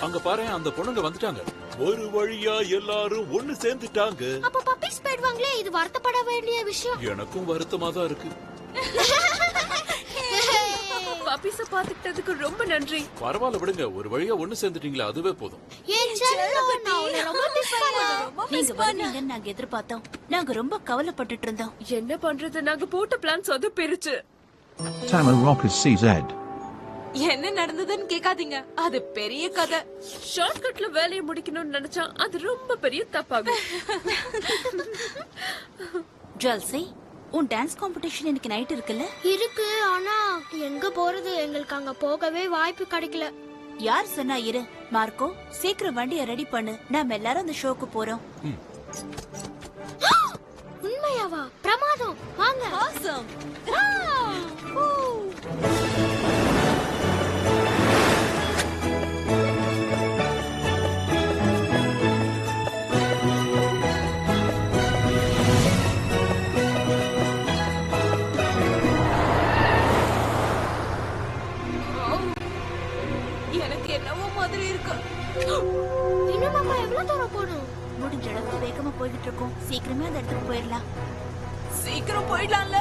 அங்க பாரு, அந்த பொண்ணுங்க வந்துட்டாங்க. ஒரு வழியா எல்லாரும் ஒண்ணு சேர்ந்துட்டாங்க. அப்ப பப்பீஸ் போயிடுவாங்களே, இது வருத்தப்பட வேண்டிய விஷயம். எனக்கும் வருத்தமா தான் இருக்கு. பப்பீஸ பாத்துக்கிட்டதுக்கு ரொம்ப நன்றி. பரவாயில்ல விடுங்க, ஒரு வழியா ஒண்ணு சேர்ந்துட்டீங்களா, அதுவே போதும். நீங்க வருவீங்கன்னு நாங்க எதிர்பார்த்தோம். நாங்க ரொம்ப கவலைப்பட்டுட்டு இருந்தோம். என்ன பண்றது, நாங்க போட்ட பிளான் சொதப்பிருச்சு. Tamil Rockers CZ. என்ன நடந்ததுன்னு கேட்காதீங்க, அது பெரிய கதை. ஷார்ட்கட்ல வேலையை முடிக்கணும்னு நினைச்சா அது ரொம்ப பெரிய தப்பாகும். ஜல்சி, உன் டான்ஸ் காம்படிஷன் இன்னைக்கு நைட் இருக்குல்ல? இருக்கு, ஆனா எங்க போறது, எங்களுக்கு அங்க போகவே வாய்ப்பு கிடைக்கல. யார் சொன்னா இரு. மார்க்கோ, சீக்கிரம் வண்டியை ரெடி பண்ணு, நாம எல்லாரும் அந்த ஷோக்கு போறோம். உண்மையாவா? பிரமாதம், வாங்க. ஆசம். எனக்கு என்னவோ மாதிரி இருக்கு. இன்னும் நம்ம எவ்வளவு தூரம் போகணும்? முடிஞ்ச அளவுக்கு வேகமா போய்கிட்டு இருக்கோம். சீக்கிரமே அந்த இடத்துக்கு போயிடலாம். சீக்கிரம் போயிடலாம்ல.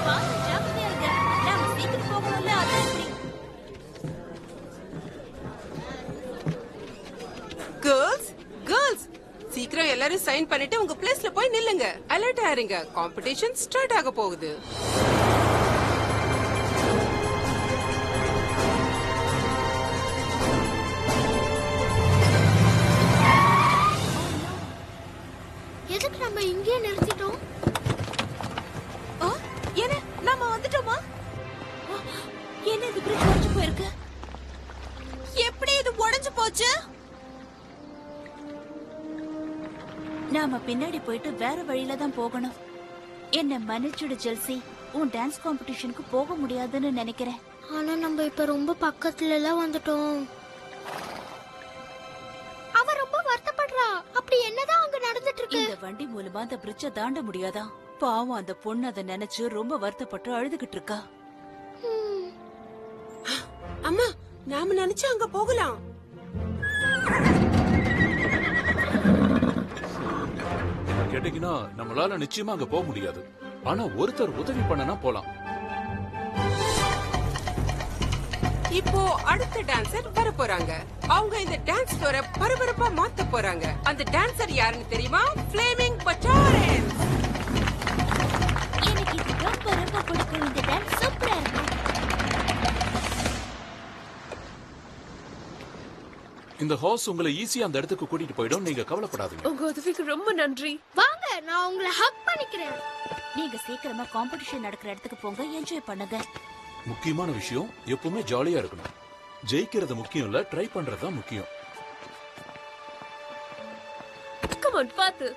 வாங்க, ஜாக்கிரதையா இருங்க. நாம சீக்கிரம் போகணும்ல, அதான் இப்படி. கேர்ள்ஸ் சீக்கிரம் எல்லாரும் சைன் பண்ணிட்டு உங்க பிளேஸ்ல போய் நில்லுங்க. அலர்ட் ஆயிருங்க, காம்படிஷன் ஸ்டார்ட் ஆக போகுது. எதுக்கு நம்ம இங்கே நிறுத்திட்டோம்? என்ன நாம வந்துட்டோமா? என்ன இது பிரிட்ஜ் உடைஞ்சு போயிருக்கு? எப்படி இது உடைஞ்சு போச்சு? நாம பின்னாடி போயிட்டு வேற வழியில தான் போகணும். என்ன மன்னிச்சுடு ஜெல்சி, உன் டான்ஸ் காம்படிஷனுக்கு போக முடியாதுன்னு நினைக்கிறேன். ஆனா நம்ம இப்ப ரொம்ப பக்கத்துல எல்லாம் வந்துட்டோம். அவ ரொம்ப வருத்தப்படுறா. அப்படி என்னதான் அங்க நடந்துட்டு இருக்கு? இந்த வண்டி மூலமா அந்த பிரிட்ஜ தாண்ட முடியாதா? பாவம், அந்த பொண்ணு அதை நினைச்சு ரொம்ப வருத்தப்பட்டு அழுதுகிட்டு இருக்கா. அம்மா, நாம நினைச்சு அங்க போகலாம். கேட்டீங்கன்னா நம்மளால நிச்சயமா அங்க போக முடியாது. ஆனா ஒருத்தர் உதவி பண்ணனா போலாம். இப்போ அடுத்த டான்சர் வர போறாங்க. அவங்க இந்த டான்ஸ் ஃப்ளோரை பரபரப்பா மாத்த போறாங்க. அந்த டான்சர் யாருன்னு தெரியுமா? ஃப்ளேமிங் பட்டாரன்ஸ். எனக்கு இது ரொம்ப ரொம்ப பிடிக்கும். இந்த டான்ஸ் சூப்பரா இருக்கு. இந்த ஹார்ஸ் உங்களை ஈஸியா அந்த இடத்துக்கு கூட்டிட்டு போயிடும், நீங்க கவலைப்படாதீங்க. உங்க உதவிக்கு ரொம்ப நன்றி. வாங்க, நான் உங்களை ஹக் பண்ணிக்கிறேன். நீங்க சீக்கிரமா காம்படிஷன் நடக்கிற இடத்துக்கு போங்க, என்ஜாய் பண்ணுங்க. முக்கியமான விஷயம், எப்பவுமே ஜாலியா இருக்கணும். ஜெயிக்கிறது முக்கியம் இல்ல, ட்ரை பண்றது தான் முக்கியம். கம் ஆன், பாத்து.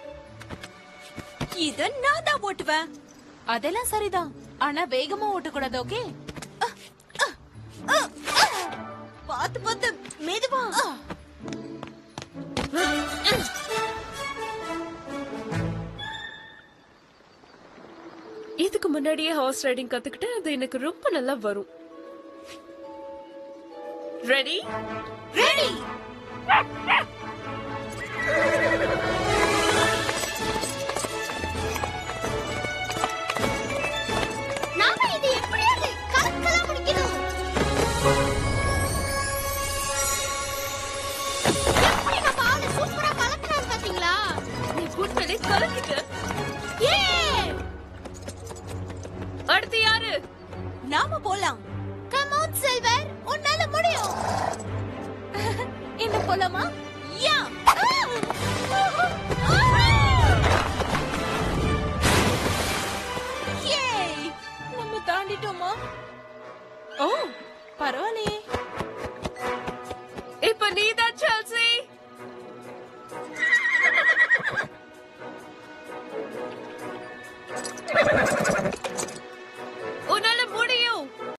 இத நான் தான் ஓட்டுவேன். அதெல்லாம் சரிதான், ஆனா வேகமா ஓட்டக்கூடாது. ஓகே, பாத்து பாத்து மெதுவா. இதுக்கு முன்னாடியே ஹார்ஸ் ரைடிங் கத்துக்கிட்டு அது எனக்கு ரொம்ப நல்லா வரும். ரெடி? ரெடி. நாம இது எப்படியாவது கலக்கலா முடிக்கணும். எப்படி நம்ம ஆளு சூப்பரா கலக்குறாரு பாத்தீங்களா? நீ கூட்டலே கலக்கிட்ட. ஏ! அடுத்து யாரு? நாம போலாம். கம் ஆன் சில்வர், உன்னால முடியும். என்ன போலாமா? யா. ஏய், நம்ம தாண்டிட்டோமா? ஓ, பரவாயில்லையே.